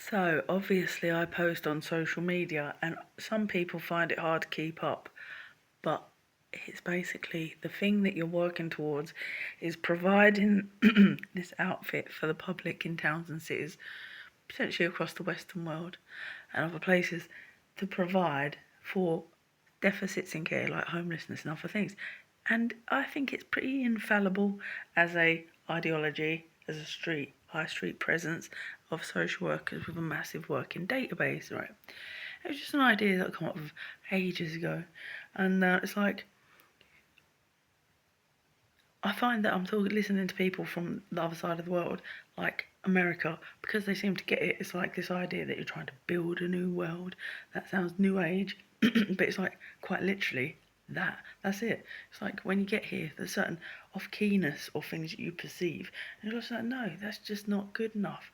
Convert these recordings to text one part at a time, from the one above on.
So, obviously, I post on social media, and some people find it hard to keep up, but it's basically the thing that you're working towards is providing this outfit for the public in towns and cities, potentially across the Western world and other places, to provide for deficits in care like homelessness and other things. And I think it's pretty infallible as a ideology, as a high street presence of social workers with a massive working database, right? It was just an idea that came up with ages ago, and it's like I find that I'm listening to people from the other side of the world, like America, because they seem to get it. It's like this idea that you're trying to build a new world. That sounds new age, but it's like quite literally that. That's it. It's like when you get here, there's certain off-keyness or things that you perceive, and you're just like, no, that's just not good enough.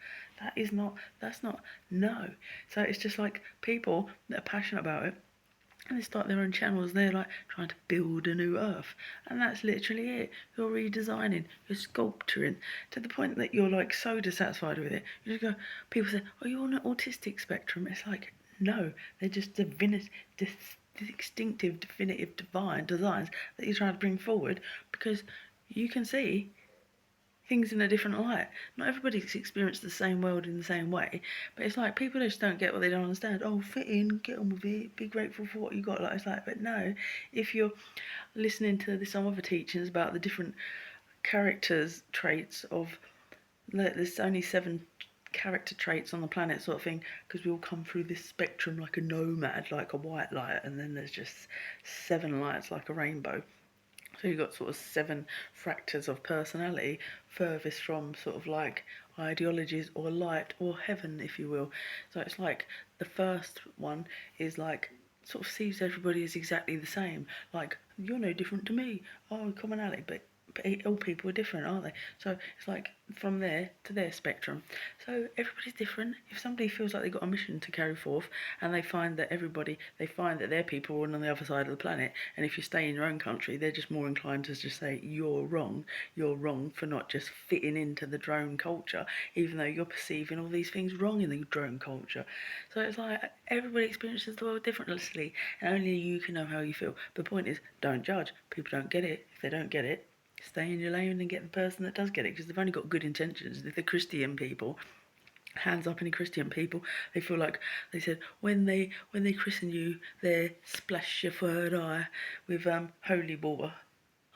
That's not, no. So it's just like people that are passionate about it, and they start their own channels. They're like trying to build a new earth, and that's literally it. You're redesigning, you're sculpturing to the point that you're like so dissatisfied with it. You just go. People say, "Oh, you're on an autistic spectrum." It's like, no, they're just distinctive, definitive, divine designs that you're trying to bring forward because you can see things in a different light. Not everybody's experienced the same world in the same way, but it's like people just don't get what they don't understand. Oh, fit in, get on with it, be grateful for what you got. Like it's like, but no, if you're listening to some other teachings about the different characters traits of, there's only 7 character traits on the planet, sort of thing, because we all come through this spectrum like a nomad, like a white light, and then there's just 7 lights like a rainbow. So you've got sort of 7 fractals of personality, furthest from sort of like ideologies or light or heaven, if you will. So it's like the first one is like sort of sees everybody as exactly the same. Like, you're no different to me. Oh, commonality, but all people are different, aren't they? So it's like from there to their spectrum. So everybody's different. If somebody feels like they've got a mission to carry forth, and they find that their people are on the other side of the planet, and if you stay in your own country, they're just more inclined to just say you're wrong. You're wrong for not just fitting into the drone culture, even though you're perceiving all these things wrong in the drone culture. So it's like everybody experiences the world differently, and only you can know how you feel. The point is, don't judge. People don't get it. If they don't get it, stay in your lane and get the person that does get it, because they've only got good intentions. If the Christian people, hands up any Christian people, they feel like they said when they christen you, they splash your third eye with holy water.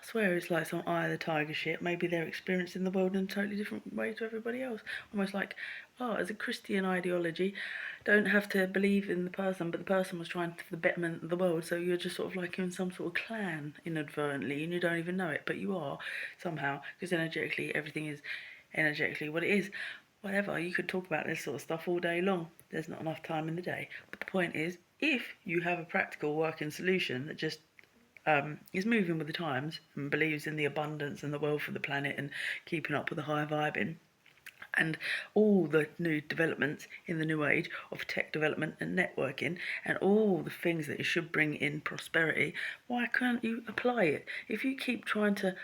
I swear it's like some Eye of the Tiger shit. Maybe they're experiencing the world in a totally different way to everybody else. Almost like, oh, as a Christian ideology, don't have to believe in the person, but the person was trying for the betterment of the world. So you're just sort of like in some sort of clan inadvertently, and you don't even know it, but you are somehow, because energetically everything is energetically what it is. Whatever, you could talk about this sort of stuff all day long. There's not enough time in the day. But the point is, if you have a practical working solution that just is moving with the times and believes in the abundance and the wealth of the planet and keeping up with the high vibing and all the new developments in the new age of tech development and networking and all the things that it should bring in prosperity, why can't you apply it? If you keep trying to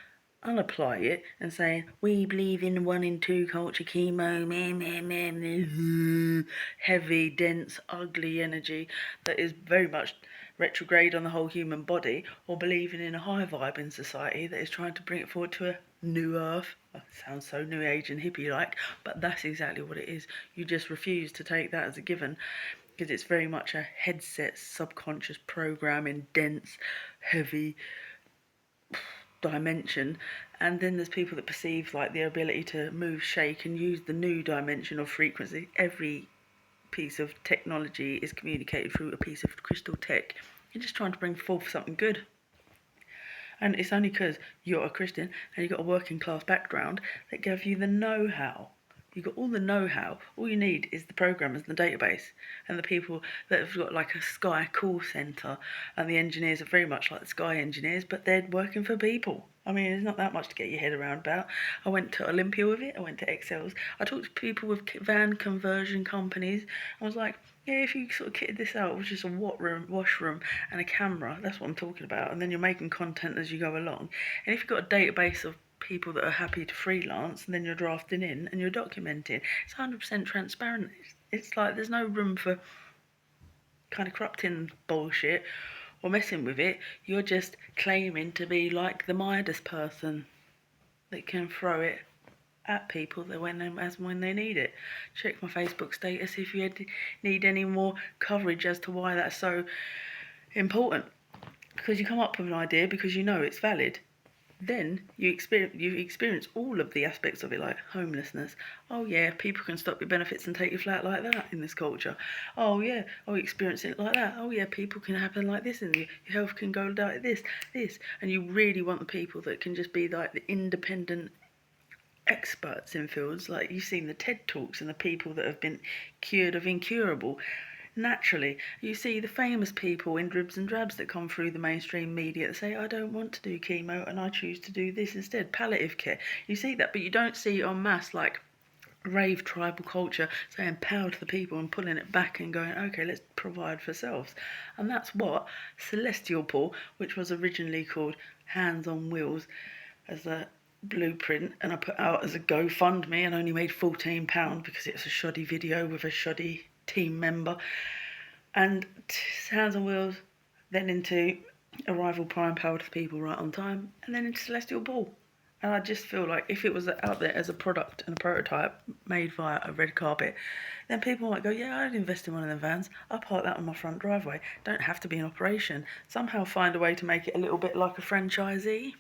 unapply it and saying we believe in 1 in 2 culture, chemo, meh, meh, meh, meh, heavy, dense, ugly energy that is very much retrograde on the whole human body, or believing in a high vibe in society that is trying to bring it forward to a new earth. That sounds so new age and hippie like, but that's exactly what it is. You just refuse to take that as a given because it's very much a headset, subconscious programming, dense, heavy dimension. And then there's people that perceive like their ability to move, shake and use the new dimension of frequency. Every piece of technology is communicated through a piece of crystal tech. You're just trying to bring forth something good. And it's only because you're a Christian and you've got a working class background that give you the know-how. You've got all the know-how. All you need is the programmers and the database and the people that have got like a Sky call centre, and the engineers are very much like the Sky engineers, but they're working for people. I mean, there's not that much to get your head around about. I went to Olympia with it. I went to Excel's. I talked to people with van conversion companies. I was like, yeah, if you sort of kitted this out with just a washroom and a camera, that's what I'm talking about. And then you're making content as you go along. And if you've got a database of people that are happy to freelance, and then you're drafting in and you're documenting, it's 100% transparent. It's like there's no room for kind of corrupting bullshit or messing with it. You're just claiming to be like the Midas person that can throw it at people that when they need it. Check my Facebook status if you need any more coverage as to why that's so important. Because you come up with an idea because you know it's valid. Then you experience all of the aspects of it, like homelessness. Oh yeah, people can stop your benefits and take your flat like that in this culture. Oh yeah, oh, you experience it like that. Oh yeah, people can happen like this, and your health can go like this, and you really want the people that can just be like the independent experts in fields. Like you've seen the TED Talks and the people that have been cured of incurable. Naturally, you see the famous people in dribs and drabs that come through the mainstream media that say, I don't want to do chemo and I choose to do this instead, palliative care. You see that, but you don't see it en masse like rave tribal culture saying power to the people and pulling it back and going, okay, let's provide for selves. And that's what Celestial Pool, which was originally called Hands on Wheels as a blueprint, and I put out as a GoFundMe and only made £14 because it's a shoddy video with a shoddy team member. And Hands on Wheels, then into Arrival Prime, Power to the People, Right on Time, and then into Celestial Ball. And I just feel like if it was out there as a product and a prototype made via a red carpet, then people might go, yeah, I'd invest in one of them vans. I'll park that on my front driveway. Don't have to be in operation. Somehow find a way to make it a little bit like a franchisee.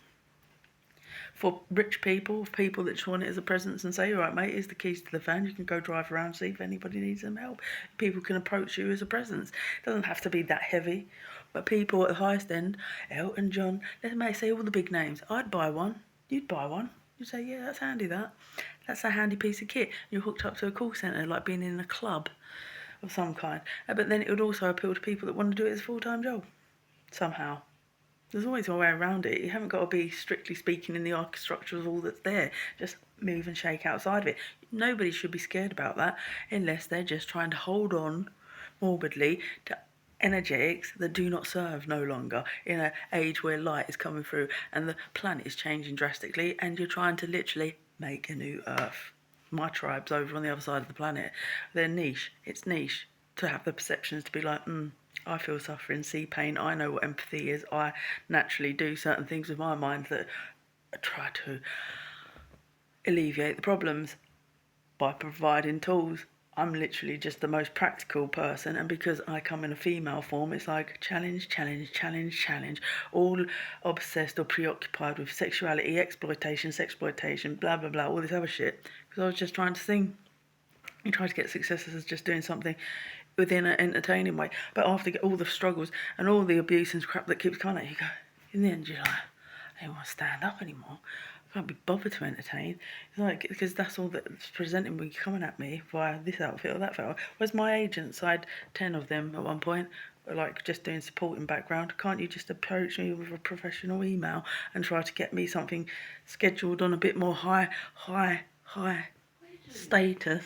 For rich people that just want it as a presence and say, all right, mate, here's the keys to the van. You can go drive around, see if anybody needs some help. People can approach you as a presence. It doesn't have to be that heavy. But people at the highest end, Elton John, let me say all the big names. I'd buy one. You'd buy one. You'd say, yeah, that's handy, that. That's a handy piece of kit. You're hooked up to a call centre, like being in a club of some kind. But then it would also appeal to people that want to do it as a full-time job, somehow. There's always a way around it. You haven't got to be, strictly speaking, in the architecture of all that's there. Just move and shake outside of it. Nobody should be scared about that unless they're just trying to hold on morbidly to energetics that do not serve no longer in an age where light is coming through and the planet is changing drastically and you're trying to literally make a new earth. My tribe's over on the other side of the planet. They're niche. It's niche to have the perceptions to be like, I feel suffering, see pain, I know what empathy is. I naturally do certain things with my mind that try to alleviate the problems by providing tools. I'm literally just the most practical person, and because I come in a female form, it's like challenge, all obsessed or preoccupied with sexuality, sexploitation, blah, blah, blah, all this other shit, because I was just trying to sing and try to get successes as just doing something within an entertaining way. But after all the struggles and all the abuse and crap that keeps coming at you, go, in the end you're like, I don't want to stand up anymore. I can't be bothered to entertain. It's like, because that's all that's presenting me, coming at me via this outfit or that outfit. Whereas my agents, I had 10 of them at one point, like just doing supporting background. Can't you just approach me with a professional email and try to get me something scheduled on a bit more high status?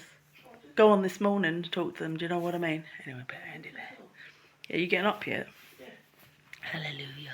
Go on this morning to talk to them, do you know what I mean? Anyway, better end it there. Yeah, you getting up yet? Yeah. Hallelujah.